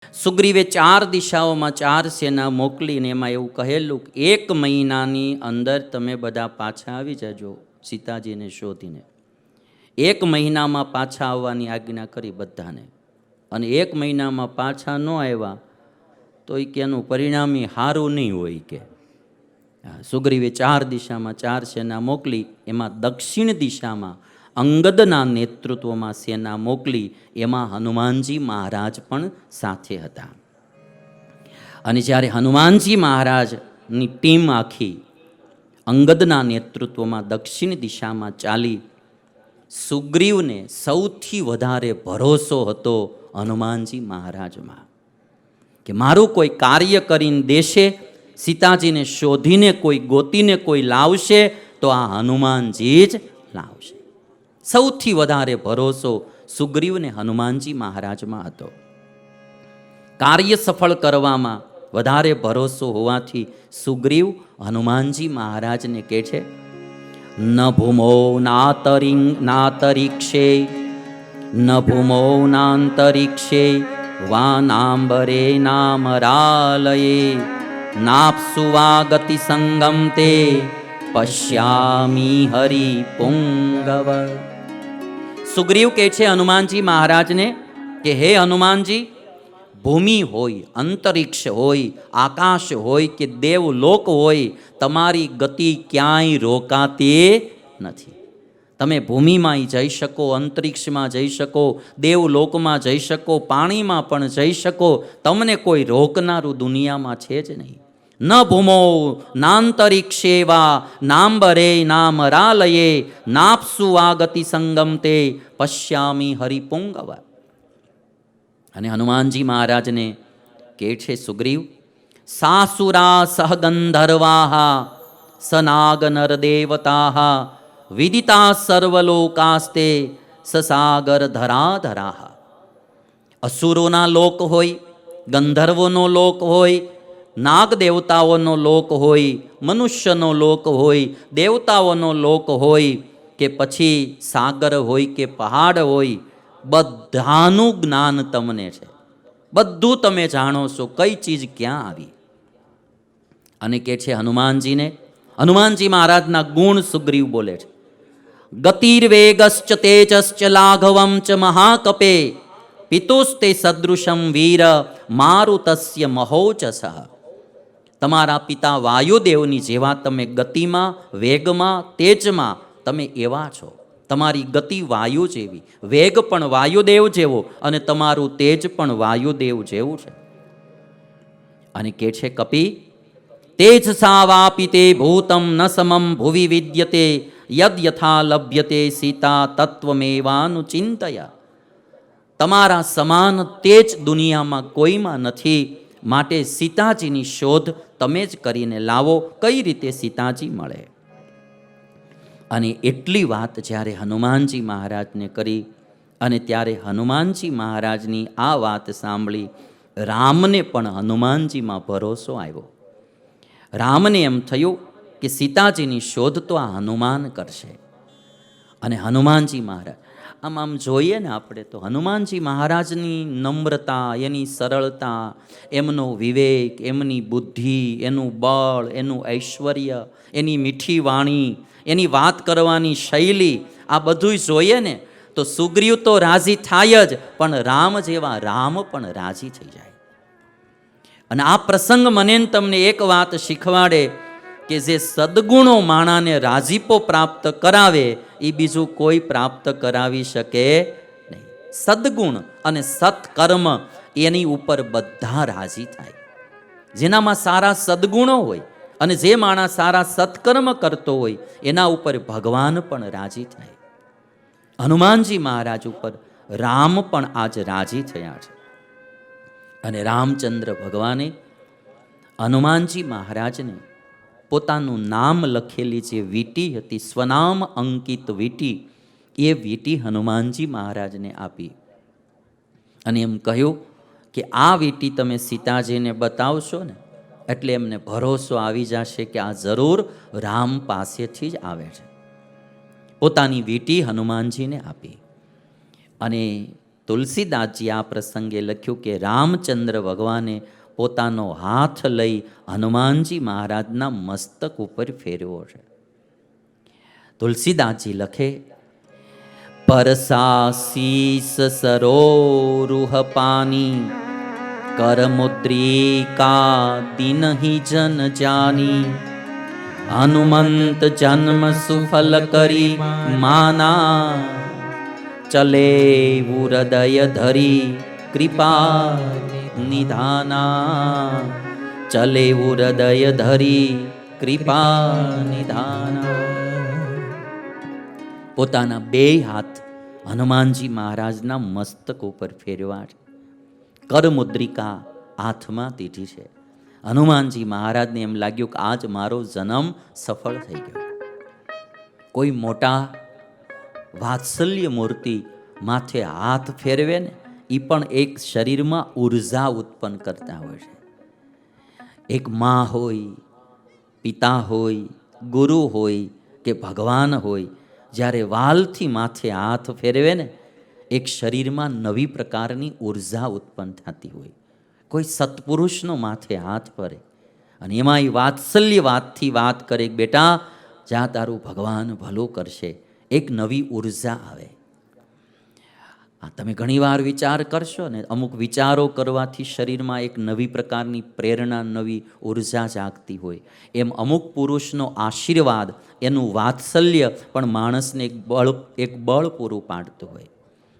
સુગ્રીવે 4 દિશાઓમાં 4 સેના મોકલીને એમાં એવું કહેલું કે 1 મહિનાની અંદર તમે બધા પાછા આવી જજો સીતાજીને શોધીને. 1 મહિનામાં પાછા આવવાની આજ્ઞા કરી બધાને. અને 1 મહિનામાં પાછા ન આવ્યા તો એ કે એનું પરિણામી સારું નહીં હોય કે. સુગ્રીવે 4 દિશામાં 4 સેના મોકલી. એમાં દક્ષિણ દિશામાં અંગદના નેતૃત્વમાં સેના મોકલી. એમાં હનુમાનજી મહારાજ પણ સાથે હતા. અને જ્યારે હનુમાનજી મહારાજની ટીમ આખી અંગદના નેતૃત્વમાં દક્ષિણ દિશામાં ચાલી, સુગ્રીવને સૌથી વધારે ભરોસો હતો હનુમાનજી મહારાજમાં કે મારું કોઈ કાર્ય કરીને દેશે, સીતાજીને શોધીને કોઈ ગોતીને કોઈ લાવશે તો આ હનુમાનજી જ લાવશે. સૌથી વધારે ભરોસો સુગ્રીવને હનુમાનજી મહારાજમાં હતો. કાર્ય સફળ કરવામાં વધારે ભરોસો હોવાથી સુગ્રીવ હનુમાનજી મહારાજને કહે છે, ન ભૂમો નાતરિક્ષે ન ભૂમો નાંતરિક્ષે વાનાંબરે નામરાલયે નાપ્સુ વા ગતિ સંગમ તે પશ્યામી હરિપુંગવ. સુગ્રીવ કહે છે હનુમાનજી મહારાજને કે હે હનુમાનજી, ભૂમિ હોય, અંતરિક્ષ હોય, આકાશ હોય કે દેવલોક હોય, તમારી ગતિ ક્યાંય રોકાતી નથી. તમે ભૂમિમાં જઈ શકો, અંતરિક્ષમાં જઈ શકો, દેવલોકમાં જઈ શકો, પાણીમાં પણ જઈ શકો. તમને કોઈ રોકનારું દુનિયામાં છે જ નહીં. ન ભૂમો નાંતરિક્ષેવા નાંબરે નામરાલયે નાપ્સુ આ ગતિ સંગમ તે પશ્યામી હરિપુંગવ. અને હનુમાનજી મહારાજને કહે છે સુગ્રીવ, સાસુરા સહગંધર્વાહ સનાગ નરદેવતા વિદિતા સર્વલોકાસ્તે સસાગર ધરાધરાહ. અસુરોના લોક હોય, ગંધર્વોનો લોક હોય, નાગ દેવતાઓનો લોક હોય, મનુષ્યનો લોક હોય, દેવતાઓનો લોક હોય કે પછી સાગર હોય કે પહાડ હોય, બધાનું જ્ઞાન તમને છે. બધું તમે જાણો છો કઈ ચીજ ક્યાં આવી. અને કે છે હનુમાનજીને, હનુમાનજી મહારાજના ગુણ સુગ્રીવ બોલે છે. ગતિર્વેગશ્ચ તેજશ્ચ લાઘવમ ચ મહાકપે પિતુસ્તે સદૃશમ વીર મારુતસ્ય મહોચસઃ. તમારા પિતા વાયુદેવની જેવા તમે ગતિમાં, વેગમાં, તેજમાં તમે એવા છો. તમારી ગતિ વાયુ જેવી, વેગ પણ વાયુદેવ જેવો અને તમારું તેજ પણ વાયુદેવ જેવું છે. અને કે છે કપિ, તેજ સા વાપી તે ભૂતમ ન સમમ ભુવિ વિદ્યતે યદ યથા લભ્યતે સીતા તત્વમેવાનુચિંતય. તમારા સમાન તેજ દુનિયામાં કોઈમાં નથી, માટે સીતાજીની શોધ તમે જ કરીને લાવો. કઈ રીતે સીતાજી મળે? અને એટલી વાત જ્યારે હનુમાનજી મહારાજને કરી અને ત્યારે હનુમાનજી મહારાજની આ વાત સાંભળી રામને પણ હનુમાનજીમાં ભરોસો આવ્યો. રામને એમ થયું કે સીતાજીની શોધ તો આ હનુમાન કરશે. અને હનુમાનજી મહારાજ આમ જોઈએ ને આપણે તો હનુમાનજી મહારાજની નમ્રતા, એની સરળતા, એમનો વિવેક, એમની બુદ્ધિ, એનું બળ, એનું ઐશ્વર્ય, એની મીઠી વાણી, એની વાત કરવાની શૈલી, આ બધું જોઈએ ને તો સુગ્રીવ તો રાજી થાય જ, પણ રામ જેવા રામ પણ રાજી થઈ જાય. અને આ પ્રસંગ મને તમને એક વાત શીખવાડે કે જે સદગુણો માણાને રાજીપો પ્રાપ્ત કરાવે એ બીજું કોઈ પ્રાપ્ત કરાવી શકે નહીં. સદગુણ અને સત્કર્મ એની ઉપર બધા રાજી થાય. જેનામાં સારા સદગુણો હોય અને જે માણસ સારા સત્કર્મ કરતો હોય એના ઉપર ભગવાન પણ રાજી થાય. હનુમાનજી મહારાજ ઉપર રામ પણ આજ રાજી થયા છે. અને રામચંદ્ર ભગવાને હનુમાનજી મહારાજને પોતાનું નામ લખેલી જે વીંટી હતી, સ્વનામ અંકિત વીંટી, એ વીંટી હનુમાનજી મહારાજને આપી. અને એમ કહ્યું કે આ વીંટી તમે સીતાજીને બતાવશો ને એટલે એમને ભરોસો આવી જશે કે આ જરૂર રામ પાસેથી જ આવે છે. પોતાની વીંટી હનુમાનજીને આપી. અને તુલસીદાસજી આ પ્રસંગે લખ્યું કે રામચંદ્ર ભગવાને પોતાનો હાથ લઈ હનુમાનજી મહારાજના મસ્તક ઉપર ફેરવ્યો છે. તુલસીદાસજી લખે, પરસાશીસ સરોરુહ પાની કરમુદ્રિકા દિનહિ જન જાની હનુમંત જન્મ સુફલ કરી માના ચલે હૃદય ધરી કૃપા નિધાના ચલે હૃદય ધરી કૃપા નિધાના. પોતાના બે હાથ હનુમાનજી મહારાજના મસ્તક ઉપર ફેરવા છે. કરમુદ્રિકા હાથમાં દીધી છે. હનુમાનજી મહારાજને એમ લાગ્યું કે આજ મારો જન્મ સફળ થઈ ગયો. કોઈ મોટા વાત્સલ્ય મૂર્તિ માથે હાથ ફેરવે ને એ પણ એક શરીરમાં ઉર્જા ઉત્પન્ન કરતા હોય છે. એક મા હોય, પિતા હોય, ગુરુ હોય કે ભગવાન હોય, જ્યારે વાલથી માથે હાથ ફેરવે ને એક શરીરમાં નવી પ્રકારની ઉર્જા ઉત્પન્ન થતી હોય. કોઈ સત્પુરુષનો માથે હાથ ફરે અને એમાં એ વાત્સલ્ય વાતથી વાત કરે, બેટા જા તારું ભગવાન ભલું કરશે, એક નવી ઉર્જા આવે. તમે ઘણીવાર વિચાર કરશો ને, અમુક વિચારો કરવાથી શરીરમાં એક નવી પ્રકારની પ્રેરણા, નવી ઉર્જા જાગતી હોય. એમ અમુક પુરુષનો આશીર્વાદ, એનું વાત્સલ્ય પણ માણસને એક બળ પૂરું પાડતું હોય.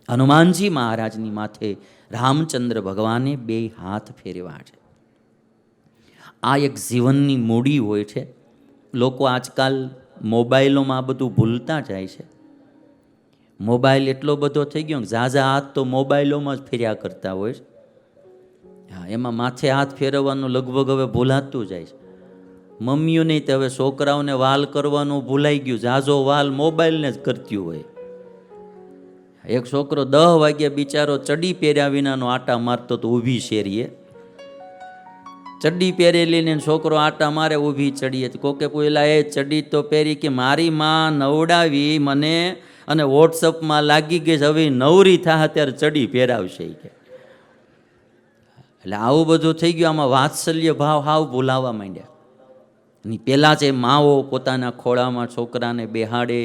હનુમાનજી મહારાજની માથે રામચંદ્ર ભગવાને બે હાથ ફેરવ્યા છે. આ એક જીવનની મૂડી હોય છે. લોકો આજકાલ મોબાઈલોમાં બધું ભૂલતા જાય છે. મોબાઈલ એટલો બધો થઈ ગયો, ઝાઝા હાથ તો મોબાઈલોમાં જ ફેર્યા કરતા હોય છે. હા, એમાં માથે હાથ ફેરવવાનું લગભગ હવે ભૂલાતું જાય છે. મમ્મીઓ નહીં તો હવે છોકરાઓને વાલ કરવાનું ભૂલાઈ ગયું, ઝાઝો વાલ મોબાઈલને જ કરતી હોય. એક છોકરો 10 વાગ્યા બિચારો ચડી પહેર્યા વિનાનો આટા મારતો તો ઊભી શેરીએ. ચડ્ડી પહેરેલી ને છોકરો આટા મારે ઊભી ચડીએ. કોકે પૂછેલા, એ ચડ્ડી તો પહેરી કે મારી માં નવડાવી મને અને વોટ્સઅપમાં લાગી ગઈ, હવે નવરી થાય ત્યારે ચડી પહેરાવશે કે. એટલે આવું બધું થઈ ગયું. આમાં વાત્સલ્ય ભાવ હાવ ભૂલાવા માંડ્યા. પહેલાં જે માઓ પોતાના ખોળામાં છોકરાને બેહાડે,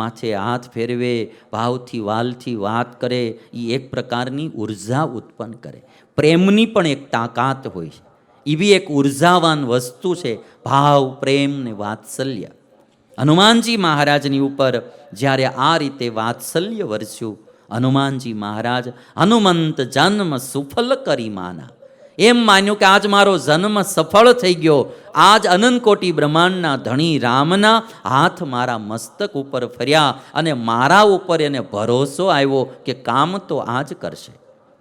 માથે હાથ ફેરવે, ભાવથી વાલથી વાત કરે, એ એક પ્રકારની ઉર્જા ઉત્પન્ન કરે. પ્રેમની પણ એક તાકાત હોય છે. એવી એક ઉર્જાવાન વસ્તુ છે ભાવ, પ્રેમ ને વાત્સલ્ય. હનુમાનજી મહારાજની ઉપર જ્યારે આ રીતે વાત્સલ્ય વરસ્યું, હનુમાનજી મહારાજ હનુમંત જન્મ સુફલ કરી માના, એમ માન્યું કે આજ મારો જન્મ સફળ થઈ ગયો. આજ અનંતકોટી બ્રહ્માંડના ધણી રામના હાથ મારા મસ્તક ઉપર ફર્યા અને મારા ઉપર એને ભરોસો આવ્યો કે કામ તો આજ કરશે.